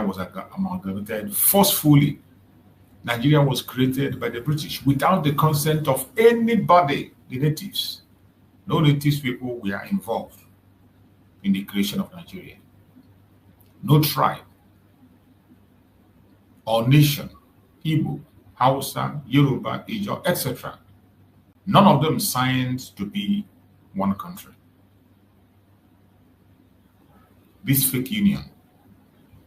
was amalgamated forcefully. Nigeria was created by the British without the consent of anybody, the natives. No native people were involved in the creation of Nigeria. No tribe or nation, Igbo, Hausa, Yoruba, Ijaw, etc. None of them signed to be one country. This fake union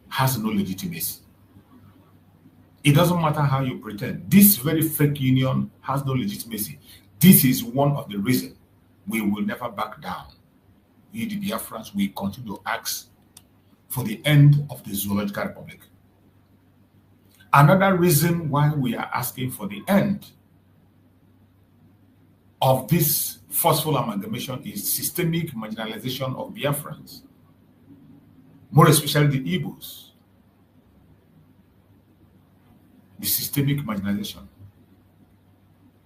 has no legitimacy. It doesn't matter how you pretend. This very fake union has no legitimacy. This is one of the reasons we will never back down. We, the Biafrans, we continue to ask for the end of the Zoological Republic. Another reason why we are asking for the end of this forceful amalgamation is systemic marginalization of Biafrans, more especially the Igbos. The systemic marginalization.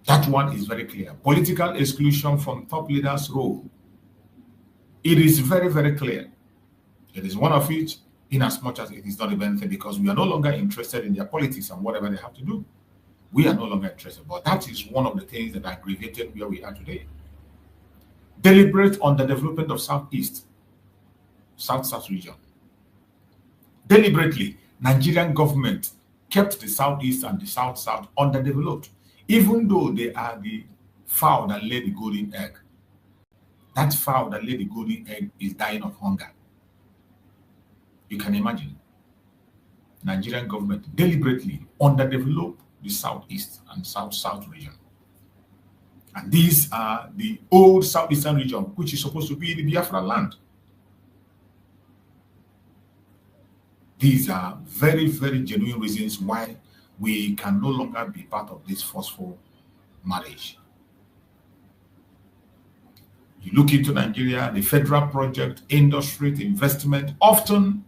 That one is very clear. Political exclusion from top leaders' role. It is very, very clear. It is one of it, in as much as it is not even anything, because we are no longer interested in their politics and whatever they have to do. We are no longer interested. But that is one of the things that aggravated where we are today. Deliberate underdevelopment of Southeast, South-South region. Deliberately, Nigerian government kept the Southeast and the South-South underdeveloped, even though they are the fowl that laid the golden egg. That fowl that laid the golden egg is dying of hunger. You can imagine. Nigerian government deliberately underdeveloped the Southeast and South-South region. And these are the old Southeastern region, which is supposed to be the Biafra land. These are very, very genuine reasons why we can no longer be part of this forceful marriage. You look into Nigeria, the federal project, industry, investment often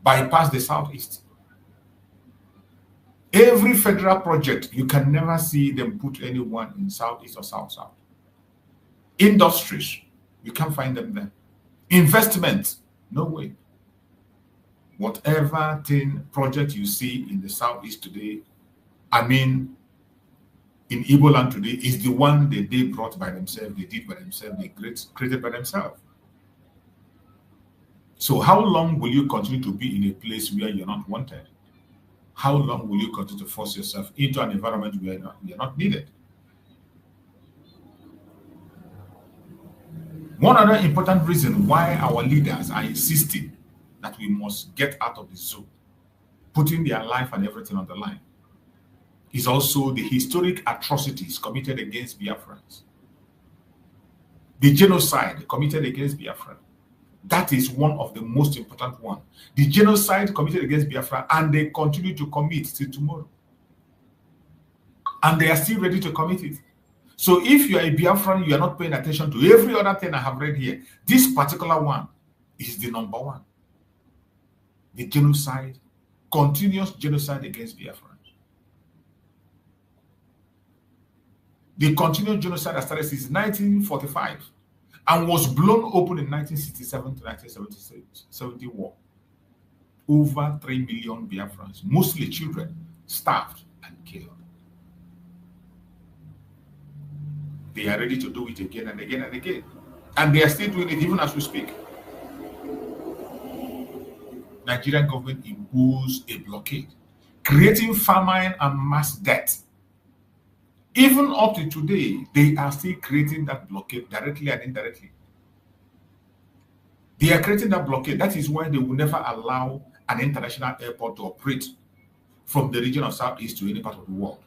bypass the Southeast. Every federal project, you can never see them put anyone in Southeast or South-South. Industries, you can't find them there. Investment, no way. Whatever project you see in the Southeast today, I mean, in Igbo land today, is the one that they brought by themselves, they did by themselves, they created by themselves. So how long will you continue to be in a place where you're not wanted? How long will you continue to force yourself into an environment where you're not needed? One other important reason why our leaders are insisting that we must get out of the zoo, putting their life and everything on the line, is also the historic atrocities committed against Biafrans. The genocide committed against Biafra. That is one of the most important ones. The genocide committed against Biafra, and they continue to commit till tomorrow. And they are still ready to commit it. So if you are a Biafran, you are not paying attention to every other thing I have read here. This particular one is the number one. The genocide, continuous genocide against Biafrans. The continuous genocide that started since 1945 and was blown open in 1967 to 1970 war. Over 3 million Biafrans, mostly children, starved and killed. They are ready to do it again and again and again. And they are still doing it even as we speak. Nigerian government imposed a blockade, creating famine and mass death. Even up to today, they are still creating that blockade directly and indirectly. They are creating that blockade. That is why they will never allow an international airport to operate from the region of Southeast to any part of the world.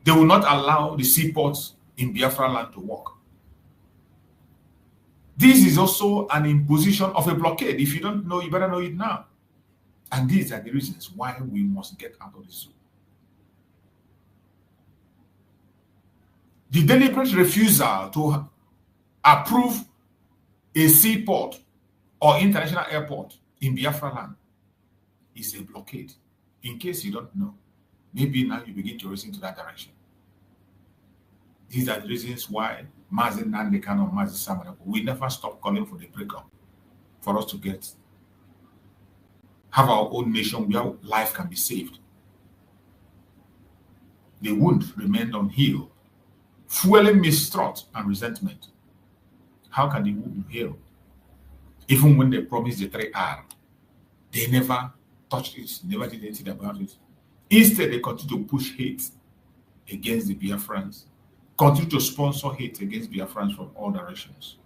They will not allow the seaports in Biafra land to work. This is also an imposition of a blockade. If you don't know, you better know it now. And these are the reasons why we must get out of the zoo. The deliberate refusal to approve a seaport or international airport in Biafra land is a blockade. In case you don't know, maybe now you begin to reason to that direction. These are the reasons why Mazi Nnamdi Kanu and Mazi Simon we never stop calling for the breakup for us to get have our own nation where life can be saved. The wound remained unhealed, fueling mistrust and resentment. How can the wound heal? Even when they promised the 3R, they never touched it, never did anything about it. Instead, they continue to push hate against the Biafrans, continue to sponsor hate against Biafrans from all directions.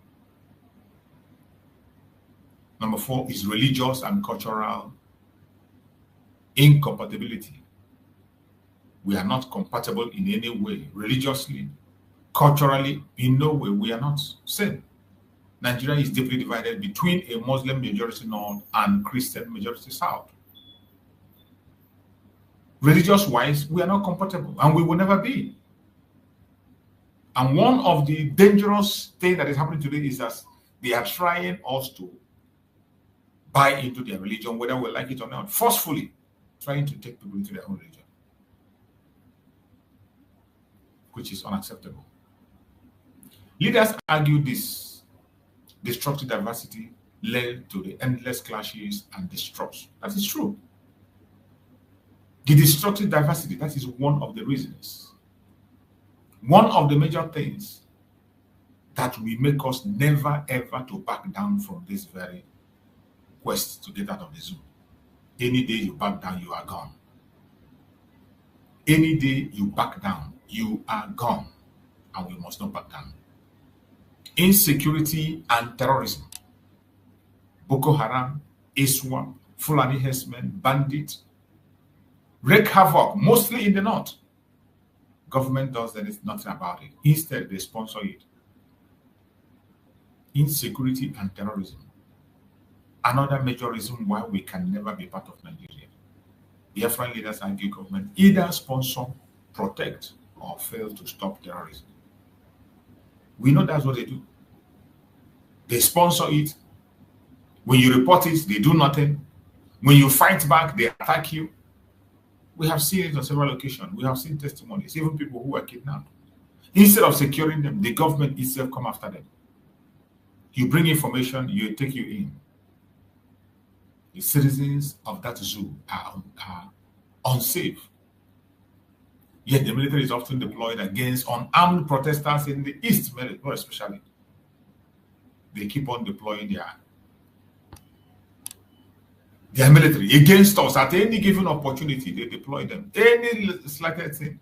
Number 4 is religious and cultural incompatibility. We are not compatible in any way, religiously, culturally, in no way. We are not same. Nigeria is deeply divided between a Muslim majority north and Christian majority south. Religious-wise, we are not compatible, and we will never be. And one of the dangerous things that is happening today is that they are trying us to buy into their religion, whether we like it or not, forcefully trying to take people into their own religion, which is unacceptable. Leaders argue this destructive diversity led to the endless clashes and distrust. That is true. The destructive diversity, that is one of the reasons. One of the major things that will make us never ever to back down from this very quest to get out of the zoo. Any day you back down, you are gone. Any day you back down, you are gone. And we must not back down. Insecurity and terrorism. Boko Haram, ISWAP, Fulani herdsmen, bandits, wreak havoc, mostly in the north. Government does nothing about it. Instead, they sponsor it. Insecurity and terrorism. Another major reason why we can never be part of Nigeria. Biafran leaders argue government either sponsor, protect, or fail to stop terrorism. We know that's what they do. They sponsor it. When you report it, they do nothing. When you fight back, they attack you. We have seen it on several occasions. We have seen testimonies, even people who were kidnapped. Instead of securing them, the government itself come after them. You bring information, you take you in. The citizens of that zoo are unsafe. Yet the military is often deployed against unarmed protesters in the east, more especially. They keep on deploying their military against us. At any given opportunity, they deploy them. Any slightest thing,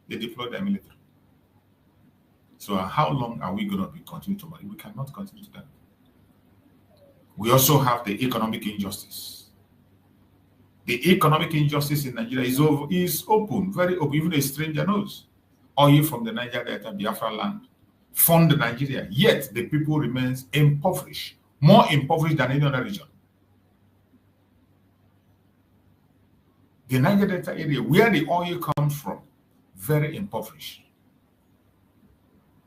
they deploy their military. So how long are we going to be continuing to money? We cannot continue to that. We also have the economic injustice. The economic injustice in Nigeria is open, very open. Even a stranger knows. Oil from the Niger Delta, Biafra land, fund Nigeria. Yet the people remains impoverished, more impoverished than any other region. The Niger Delta area, where the oil comes from, very impoverished.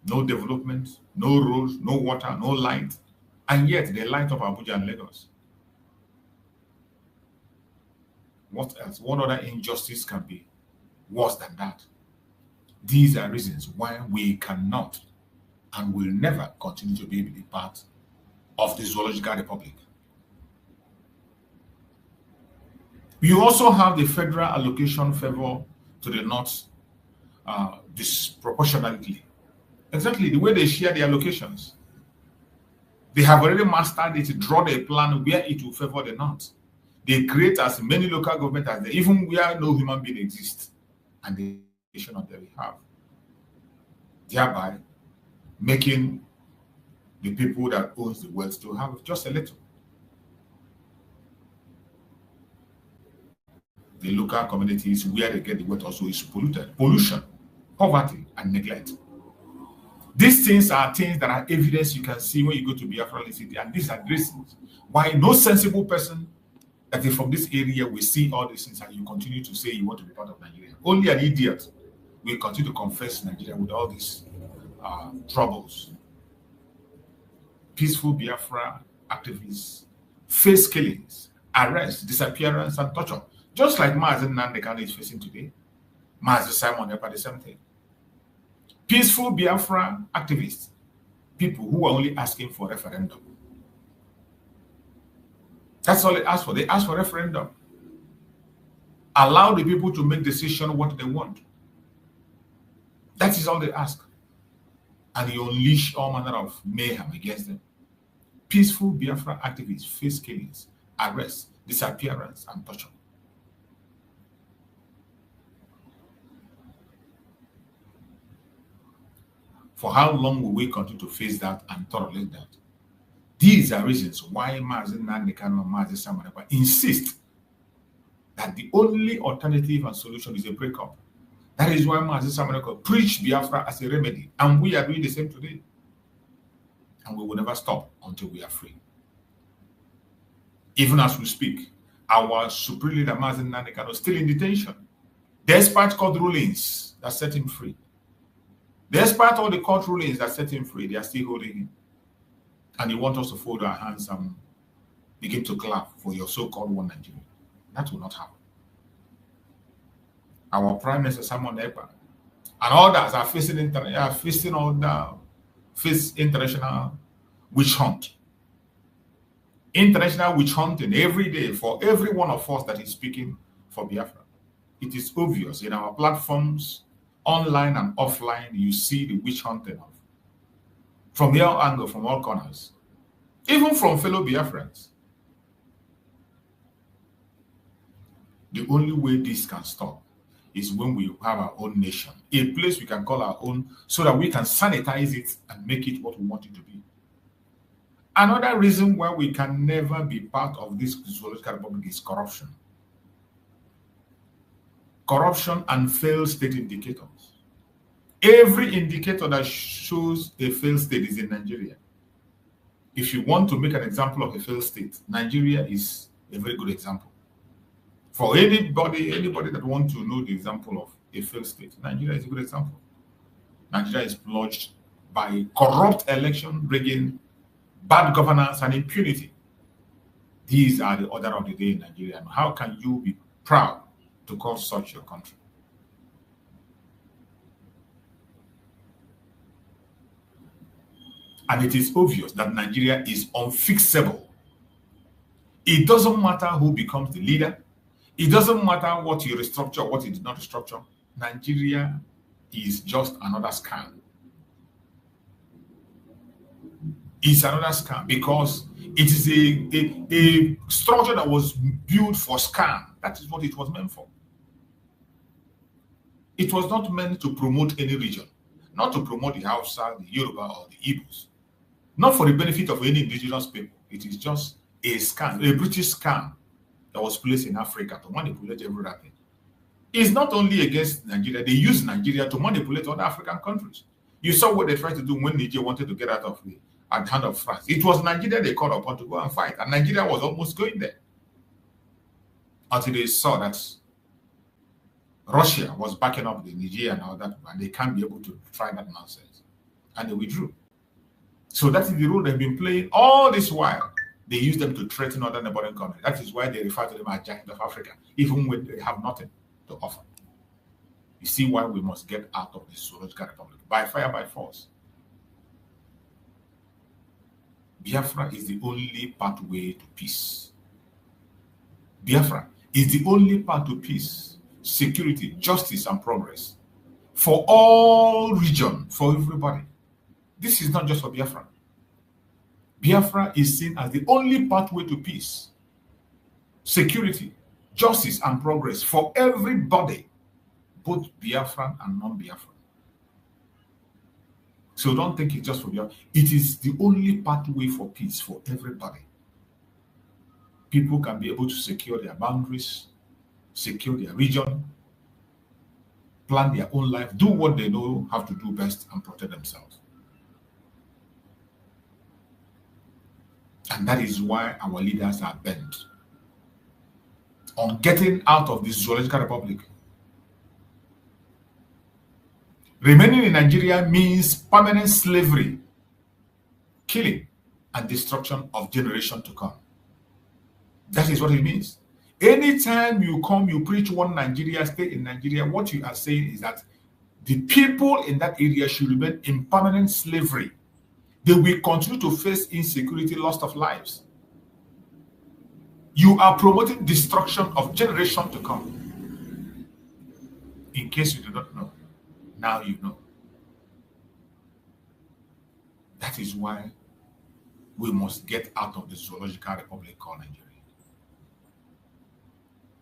No development, no roads, no water, no light. And yet they light up Abuja and Lagos. What else? What other injustice can be worse than that? These are reasons why we cannot and will never continue to be a part of the Zoological Republic. You also have the federal allocation favor to the North disproportionately. Exactly the way they share the allocations. They have already mastered it, draw a plan where it will favor the North. They create as many local governments as they, even where no human being exists, and the nation on their behalf, thereby making the people that owns the wealth to have just a little. The local communities where they get the wealth also is polluted. Pollution, poverty, and neglect. These things are things that are evidence you can see when you go to Biafra city, and these are reasons why no sensible person that is from this area will see all these things and you continue to say you want to be part of Nigeria. Only an idiot will continue to confess Nigeria with all these troubles. Peaceful Biafra activists face killings, arrests, disappearance, and torture, just like Mazen Nandekane is facing today. Mazen Simon Epa, the same thing. Peaceful Biafra activists, people who are only asking for referendum. That's all they ask for. They ask for referendum. Allow the people to make decision what they want. That is all they ask. And you unleash all manner of mayhem against them. Peaceful Biafra activists face killings, arrests, disappearance, and torture. For how long will we continue to face that and tolerate that? These are reasons why Mazi Nnamdi Kanu and Mazi Simon Ekpa insist that the only alternative and solution is a breakup. That is why Mazi Simon Ekpa preached Biafra as a remedy, and we are doing the same today. And we will never stop until we are free. Even as we speak, our supreme leader Mazi Nnamdi Kanu is still in detention, despite court rulings that set him free. Despite all the court rulings that set him free, they are still holding him. And you want us to fold our hands and begin to clap for your so-called one Nigeria. That will not happen. Our Prime Minister Simon Ekpa and others are facing international witch hunt. International witch hunting every day for every one of us that is speaking for Biafra. It is obvious in our platforms, online and offline, you see the witch hunting from your angle, from all corners, even from fellow Biafrans. The only way this can stop is when we have our own nation, a place we can call our own, so that we can sanitize it and make it what we want it to be. Another reason why we can never be part of this zoological republic is corruption. Corruption and failed state indicators. Every indicator that shows a failed state is in Nigeria. If you want to make an example of a failed state, Nigeria is a very good example. For anybody that wants to know the example of a failed state, Nigeria is a good example. Nigeria is plagued by corrupt election rigging, bad governance, and impunity. These are the order of the day in Nigeria. And how can you be proud to call such your country? And it is obvious that Nigeria is unfixable. It doesn't matter who becomes the leader. It doesn't matter what you restructure, what you did not restructure. Nigeria is just another scam. It's another scam because it is a structure that was built for scam. That is what it was meant for. It was not meant to promote any region, not to promote the Hausa, the Yoruba, or the Igbos. Not for the benefit of any indigenous people. It is just a scam, a British scam that was placed in Africa to manipulate everything. It's not only against Nigeria. They use Nigeria to manipulate other African countries. You saw what they tried to do when Nigeria wanted to get out of the hand of France. It was Nigeria they called upon to go and fight. And Nigeria was almost going there. Until they saw that Russia was backing up the Nigeria and all that, and they can't be able to try that nonsense. And they withdrew. So that is the role they've been playing all this while. They use them to threaten other neighboring countries. That is why they refer to them as giants of Africa, even when they have nothing to offer. You see why we must get out of this zoological republic, by fire, by force. Biafra is the only pathway to peace. Biafra is the only path to peace, security, justice, and progress for all regions, for everybody. This is not just for Biafra. Biafra is seen as the only pathway to peace, security, justice, and progress for everybody, both Biafran and non-Biafran. So don't think it's just for Biafra. It is the only pathway for peace for everybody. People can be able to secure their boundaries, secure their region, plan their own life, do what they know how to do best, and protect themselves. And that is why our leaders are bent on getting out of this zoological republic. Remaining in Nigeria means permanent slavery, killing, and destruction of generation to come. That is what it means. Anytime you come, you preach one Nigeria, stay in Nigeria, what you are saying is that the people in that area should remain in permanent slavery. They will continue to face insecurity, loss of lives. You are promoting destruction of generation to come. In case you do not know, now you know. That is why we must get out of the zoological republic called Nigeria.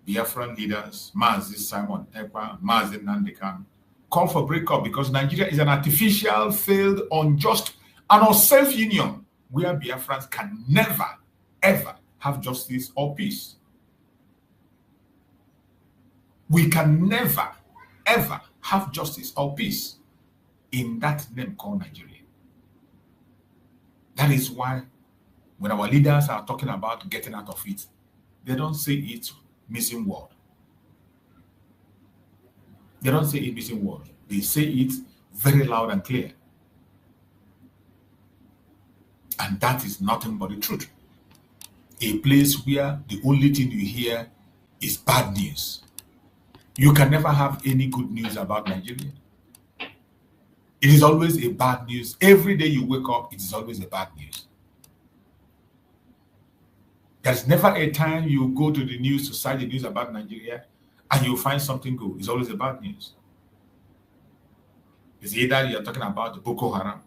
Biafran leaders, Mazi Simon Ekpa, Mazi Nandekan, call for breakup because Nigeria is an artificial, failed, unjust, and unsafe union where Biafrans can never, ever have justice or peace. We can never, ever have justice or peace in that name called Nigeria. That is why when our leaders are talking about getting out of it, they don't say it missing word. They don't say it missing word. They say it very loud and clear. And that is nothing but the truth. A place where the only thing you hear is bad news. You can never have any good news about Nigeria. It is always a bad news. Every day you wake up, it is always a bad news. There's never a time you go to the news to cite the news about Nigeria and you find something good. It's always a bad news. It's either you're talking about Boko Haram,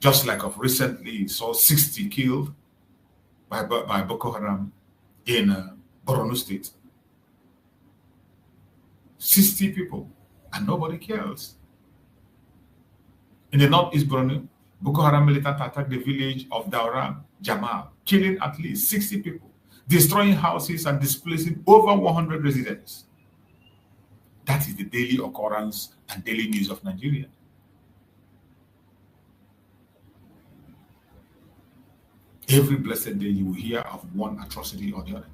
just like of recently you saw 60 killed by Boko Haram in Borno State. 60 people, and nobody cares. In the northeast Borno, Boko Haram militants attacked the village of Daura Jamal, killing at least 60 people, destroying houses and displacing over 100 residents. That is the daily occurrence and daily news of Nigeria. Every blessed day you will hear of one atrocity or the other.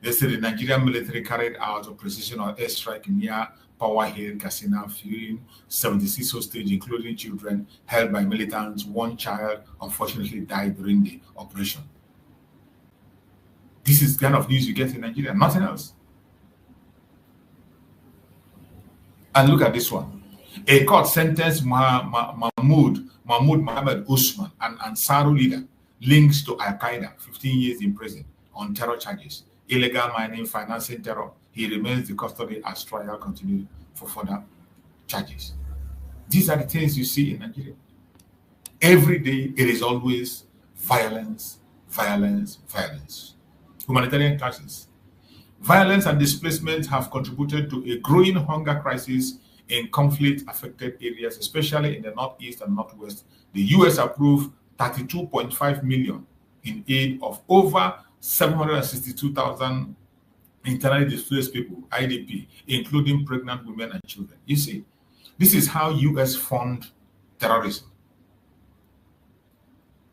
They say the Nigerian military carried out a precision airstrike near Power Hill, Katsina, freeing 76 hostages, including children held by militants. One child unfortunately died during the operation. This is the kind of news you get in Nigeria, nothing else. And look at this one. A court sentenced Mahmoud Mohammed Usman, an Ansaru leader, links to Al-Qaeda, 15 years in prison on terror charges, illegal mining, financing terror. He remains in custody as trial continues for further charges. These are the things you see in Nigeria. Every day, it is always violence, violence, violence. Humanitarian crisis. Violence and displacement have contributed to a growing hunger crisis in conflict-affected areas, especially in the Northeast and Northwest. The U.S. approved $32.5 million in aid of over 762,000 internally displaced people, IDP, including pregnant women and children. You see, this is how U.S. fund terrorism.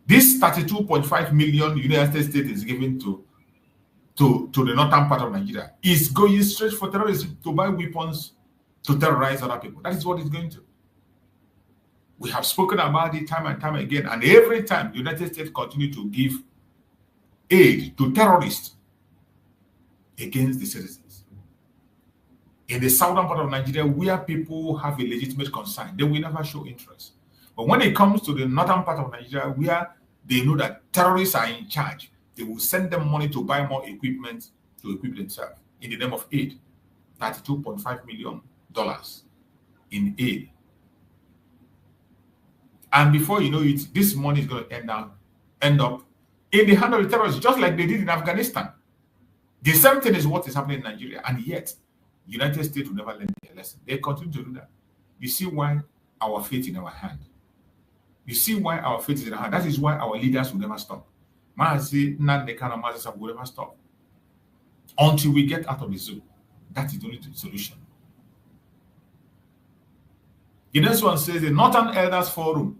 This 32.5 million United States is given to the northern part of Nigeria is going straight for terrorism, to buy weapons to terrorize other people. That is what it's going to. We have spoken about it time and time again, and every time the United States continue to give aid to terrorists against the citizens. In the southern part of Nigeria, where people have a legitimate concern, they will never show interest. But when it comes to the northern part of Nigeria, where they know that terrorists are in charge, they will send them money to buy more equipment to equip themselves in the name of aid. $32.5 million in aid. And before you know it, this money is going to end up in the hand of the terrorists, just like they did in Afghanistan. The same thing is what is happening in Nigeria, and yet the United States will never learn their lesson. They continue to do that. You see why our fate in our hand. You see why our fate is in our hand. That is why our leaders will never stop. Mazi Nandekan and Mazi will never stop until we get out of the zoo. That is the only solution. The next one says the Northern Elders Forum,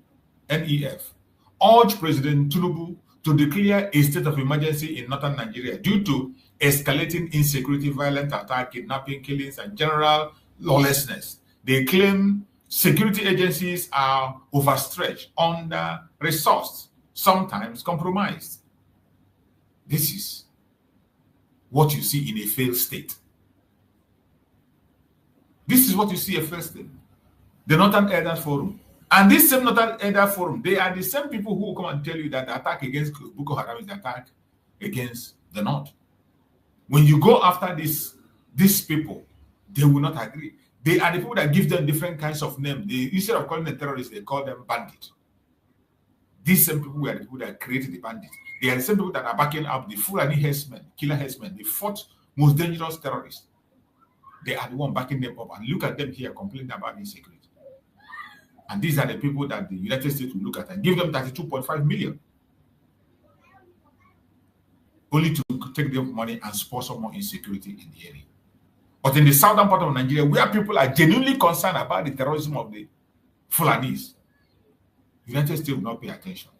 NEF, urged President Tinubu to declare a state of emergency in northern Nigeria due to escalating insecurity, violent attack, kidnapping, killings, and general lawlessness. They claim security agencies are overstretched, under-resourced, sometimes compromised. This is what you see in a failed state. This is what you see in a failed state. The Northern Elders Forum. And this same Northern Elders Forum, they are the same people who will come and tell you that the attack against Boko Haram is the attack against the North. When you go after these people, they will not agree. They are the people that give them different kinds of names. Instead of calling them terrorists, they call them bandits. These same people were the people that created the bandits. They are the same people that are backing up the Fulani herdsmen, killer herdsmen, the fourth most dangerous terrorists. They are the one backing them up. And look at them here complaining about insecurity. And these are the people that the United States will look at and give them 32.5 million. Only to take their money and sponsor more insecurity in the area. But in the southern part of Nigeria, where people are genuinely concerned about the terrorism of the Fulanis, the United States will not pay attention.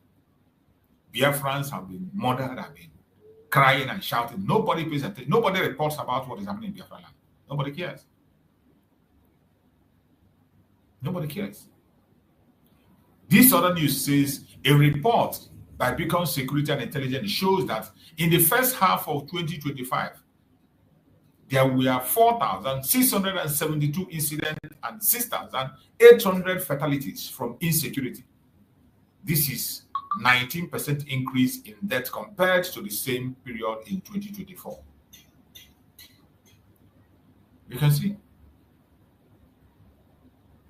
Biafrans have been murdered, have been crying and shouting. Nobody pays attention. Nobody reports about what is happening in Biafra land. Nobody cares. Nobody cares. This other news says a report by Beacon Security and Intelligence shows that in the first half of 2025, there were 4,672 incidents and 6,800 fatalities from insecurity. This is 19% increase in death compared to the same period in 2024. You can see.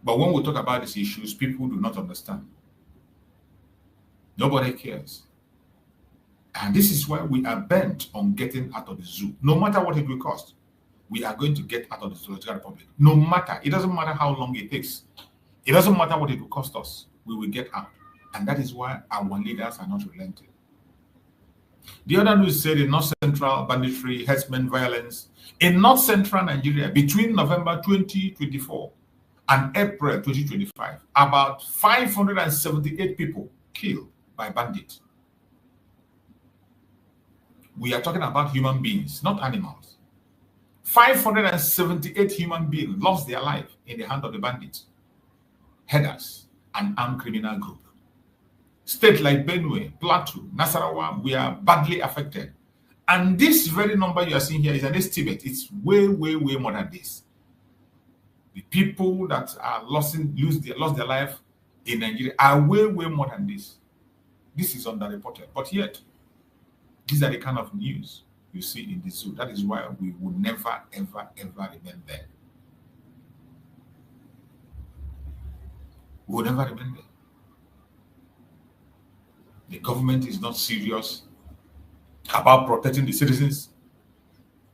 But when we talk about these issues, people do not understand. Nobody cares. And this is why we are bent on getting out of the zoo. No matter what it will cost, we are going to get out of the Zoological Republic. No matter. It doesn't matter how long it takes. It doesn't matter what it will cost us. We will get out. And that is why our leaders are not relenting. The other news said in North Central banditry, herdsmen violence. In North Central Nigeria, between November 2024 and April 2025, about 578 people killed by bandits. We are talking about human beings, not animals. 578 human beings lost their life in the hand of the bandits, headers, and armed criminal group. States like Benue, Plateau, Nasarawa, we are badly affected. And this very number you are seeing here is an estimate. It's way, way, way more than this. The people that are lost their life in Nigeria are way, way more than this. This is underreported. But yet, these are the kind of news you see in the zoo. That is why we will never, ever, ever remain there. We will never remain there. The government is not serious about protecting the citizens.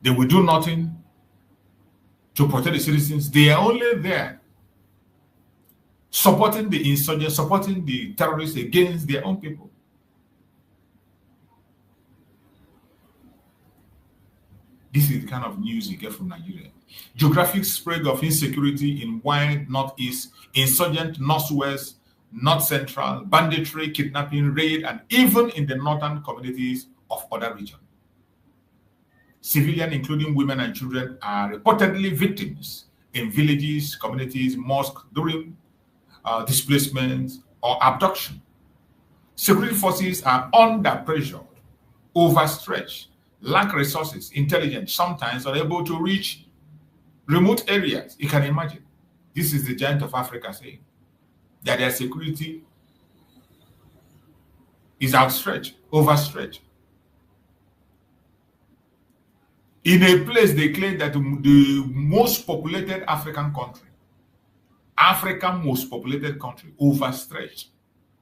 They will do nothing to protect the citizens. They are only there supporting the insurgents, supporting the terrorists against their own people. This is the kind of news you get from Nigeria. Geographic spread of insecurity in wide northeast, insurgent northwest, north central, banditry, kidnapping, raid, and even in the northern communities of other regions. Civilians, including women and children, are reportedly victims in villages, communities, mosques during displacement or abduction. Security forces are under pressure, overstretched, lack resources, intelligence, sometimes unable to reach remote areas. You can imagine. This is the giant of Africa saying that their security is outstretched, overstretched. In a place they claim that the most populated African most populated country, overstretched.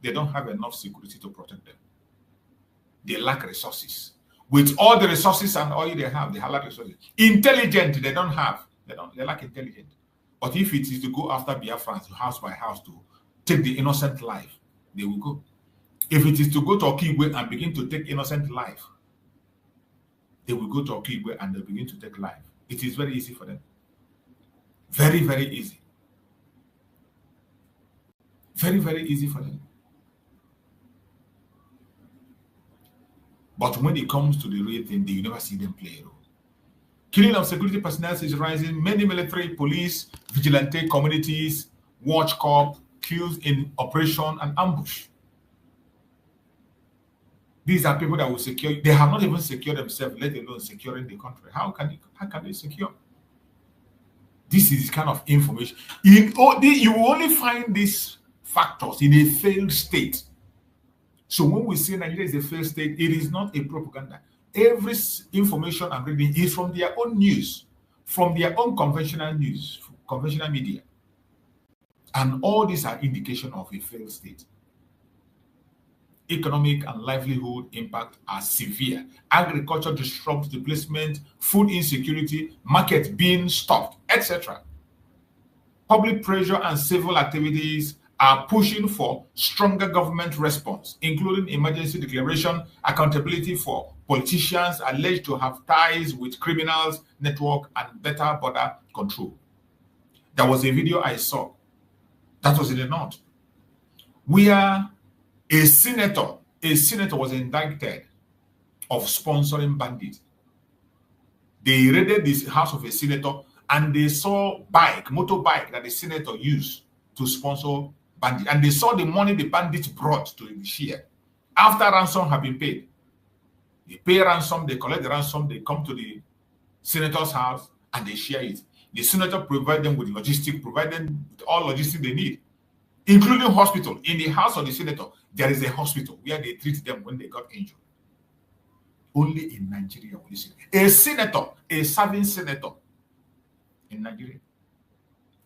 They don't have enough security to protect them. They lack resources. With all the resources and oil they have, they lack resources. Intelligent, they don't have. They lack intelligence. But if it is to go after Biafrans house by house to take the innocent life, they will go. If it is to go to Okigwe and begin to take innocent life, they will go to Okigwe and they begin to take life. It is very easy for them. Very, very easy. Very, very easy for them. But when it comes to the real thing, you never see them play a role. Killing of security personnel is rising. Many military, police, vigilante communities, watch corps, killed in operation and ambush. These are people that will secure. They have not even secured themselves, let alone securing the country. How can they secure? This is kind of information. You will only find these factors in a failed state. So when we say Nigeria is a failed state, it is not a propaganda. Every information I'm reading is from their own news, from their own conventional news, conventional media. And all these are indication of a failed state. Economic and livelihood impact are severe. Agriculture disrupts displacement, food insecurity, market being stopped, etc. Public pressure and civil activities are pushing for stronger government response, including emergency declaration, accountability for politicians alleged to have ties with criminals network, and better border control. There was a video I saw that was in the north where a senator was indicted of sponsoring bandits. They raided this house of a senator and they saw motorbike that the senator used to sponsor bandits. And they saw the money the bandits brought to the share. After ransom had been paid, they pay ransom, they collect the ransom, they come to the senator's house and they share it. The senator provides them with logistics, provide them with all logistics they need, including hospital. In the house of the senator, there is a hospital where they treat them when they got injured. Only in Nigeria will you see a senator, a serving senator in Nigeria,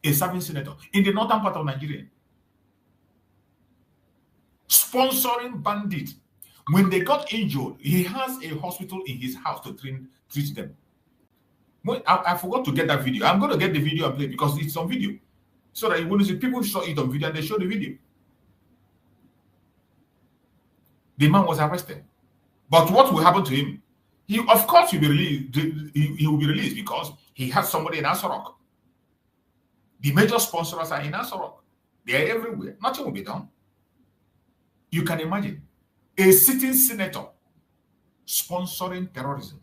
a serving senator in the northern part of Nigeria, sponsoring bandits. When they got injured, he has a hospital in his house to treat them. I forgot to get that video. I'm going to get the video and play because it's on video, so that you will see people saw it on video and they show the video. The man was arrested. But what will happen to him? Of course, he'll be released. He will be released because he has somebody in Asarok. The major sponsors are in Asarok. They are everywhere. Nothing will be done. You can imagine a sitting senator sponsoring terrorism,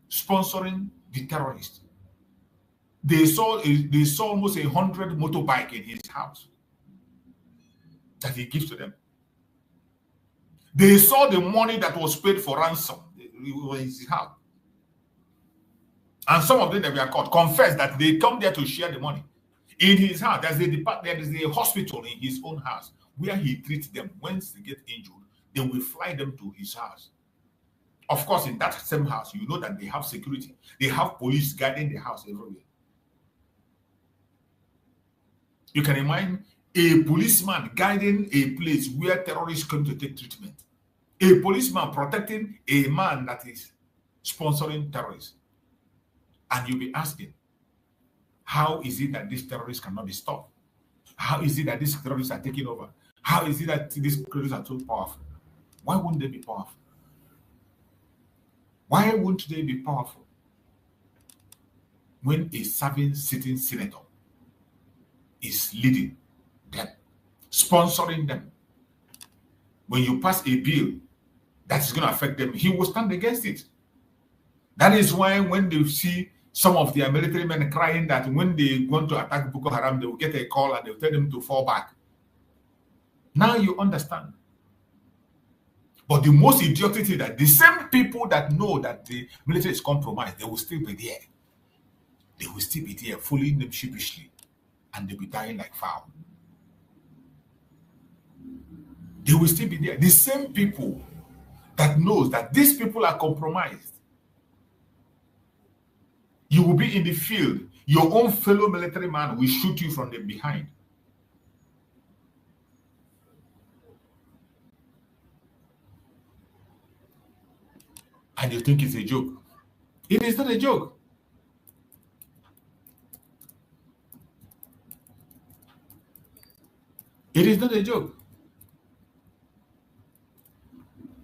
sponsoring the terrorists. They saw almost 100 motorbikes in his house that he gives to them. They saw the money that was paid for ransom in his house. And some of them that were caught confessed that they come there to share the money. In his house, there is a hospital in his own house where he treats them. Once they get injured, they will fly them to his house. Of course, in that same house, you know that they have security. They have police guarding the house everywhere. You can imagine a policeman guiding a place where terrorists come to take treatment. A policeman protecting a man that is sponsoring terrorists. And you'll be asking, how is it that these terrorists cannot be stopped? How is it that these terrorists are taking over? How is it that these terrorists are so powerful? Why wouldn't they be powerful? Why wouldn't they be powerful? When a serving sitting senator is leading them, sponsoring them, when you pass a bill that is going to affect them, he will stand against it. That is why when they see some of their military men crying that when they want to attack Boko Haram, they will get a call and they will tell them to fall back. Now you understand. But the most idiotic thing that the same people that know that the military is compromised, they will still be there. They will still be there, following them sheepishly, and they'll be dying like fowl. They will still be there. The same people that knows that these people are compromised. You will be in the field. Your own fellow military man will shoot you from the behind. And you think it's a joke. It is not a joke. It is not a joke.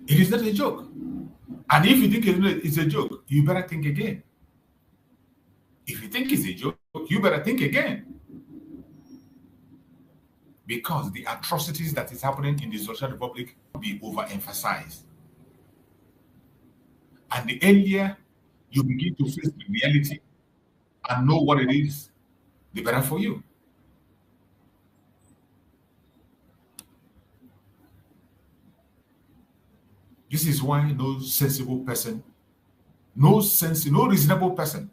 It is not a joke. And if you think it's a joke, you better think again. If you think it's a joke, you better think again. Because the atrocities that is happening in the Social Republic will be overemphasized. And the earlier you begin to face the reality and know what it is, the better for you. This is why no sensible person, no reasonable person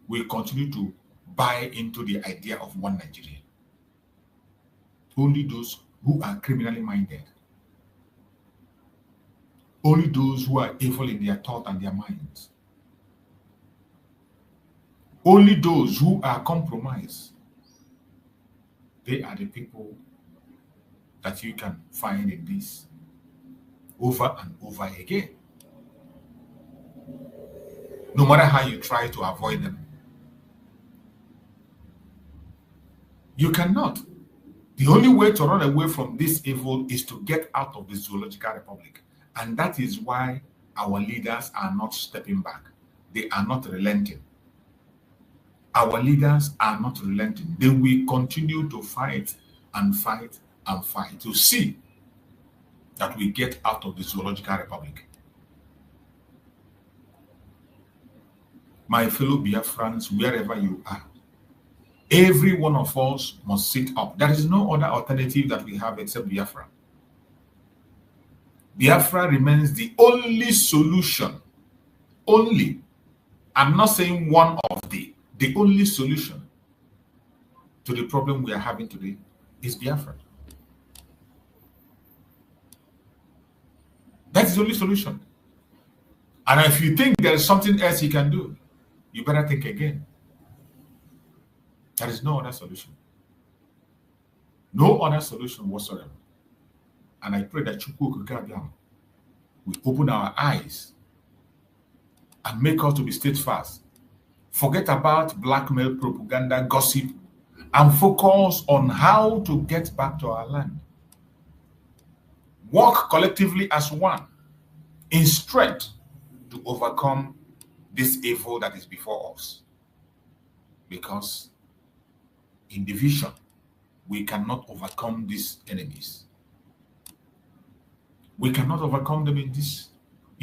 will continue to buy into the idea of one Nigeria. Only those who are criminally minded. Only those who are evil in their thought and their minds. Only those who are compromised. They are the people that you can find in this over and over again. No matter how you try to avoid them, you cannot. The only way to run away from this evil is to get out of the zoological republic. And that is why our leaders are not stepping back. They are not relenting. Our leaders are not relenting. They will continue to fight and fight and fight to see that we get out of the zoological republic. My fellow Biafrans, wherever you are, every one of us must sit up. There is no other alternative that we have except Biafra. Biafra remains the only solution. Only. I'm not saying one of the only solution to the problem we are having today is Biafra. That's the only solution. And if you think there is something else you can do, you better think again. There is no other solution. No other solution whatsoever. And I pray that Chukwu Okike will open our eyes and make us to be steadfast. Forget about blackmail, propaganda, gossip, and focus on how to get back to our land. Work collectively as one in strength to overcome this evil that is before us. Because in division, we cannot overcome these enemies. We cannot overcome them in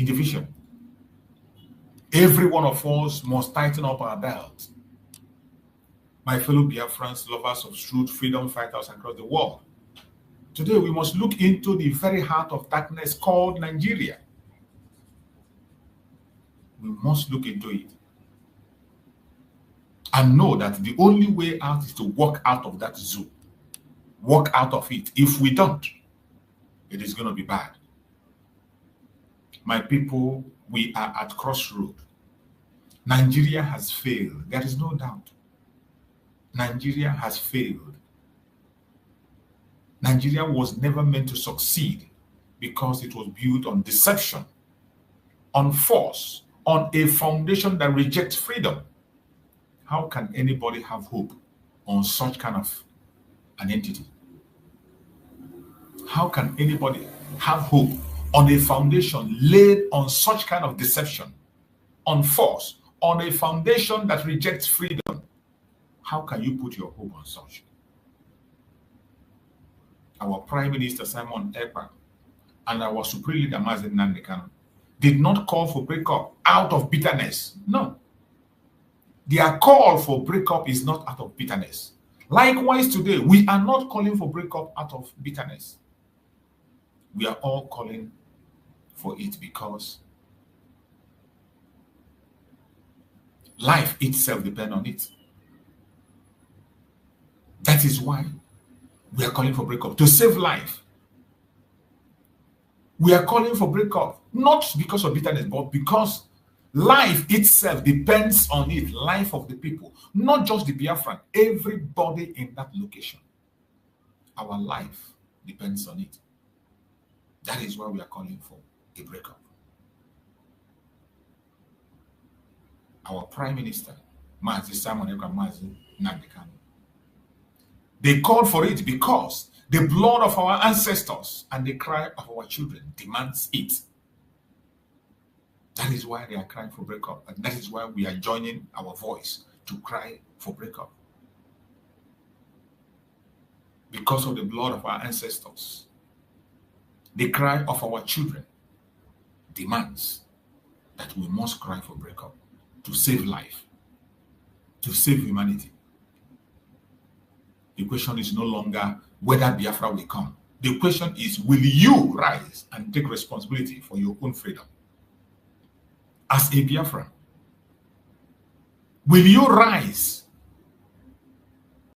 division. Every one of us must tighten up our belt. My fellow Biafrans, lovers of truth, freedom fighters across the world. Today we must look into the very heart of darkness called Nigeria. We must look into it and know that the only way out is to walk out of that zoo. Walk out of it. If we don't, it is going to be bad. My people, we are at crossroads. Nigeria has failed. There is no doubt. Nigeria has failed. Nigeria was never meant to succeed because it was built on deception, on force, on a foundation that rejects freedom. How can anybody have hope on such kind of an entity? How can anybody have hope on a foundation laid on such kind of deception, on force, on a foundation that rejects freedom? How can you put your hope on such? Our Prime Minister Simon Ekpa and our Supreme Leader Mazen Nandekano did not call for breakup out of bitterness. No. Their call for breakup is not out of bitterness. Likewise, today, we are not calling for breakup out of bitterness. We are all calling for it because life itself depends on it. That is why we are calling for breakup, to save life. We are calling for breakup, not because of bitterness, but because life itself depends on it, life of the people, not just the Biafran, everybody in that location. Our life depends on it. That is why we are calling for a breakup. Our Prime Minister, Mazi Simon Ekpa Mazi Nandekano, they called for it because the blood of our ancestors and the cry of our children demands it. That is why they are crying for breakup. And that is why we are joining our voice to cry for breakup. Because of the blood of our ancestors, the cry of our children demands that we must cry for breakup to save life, to save humanity. The question is no longer whether Biafra will come. The question is, will you rise and take responsibility for your own freedom? As a Biafran, will you rise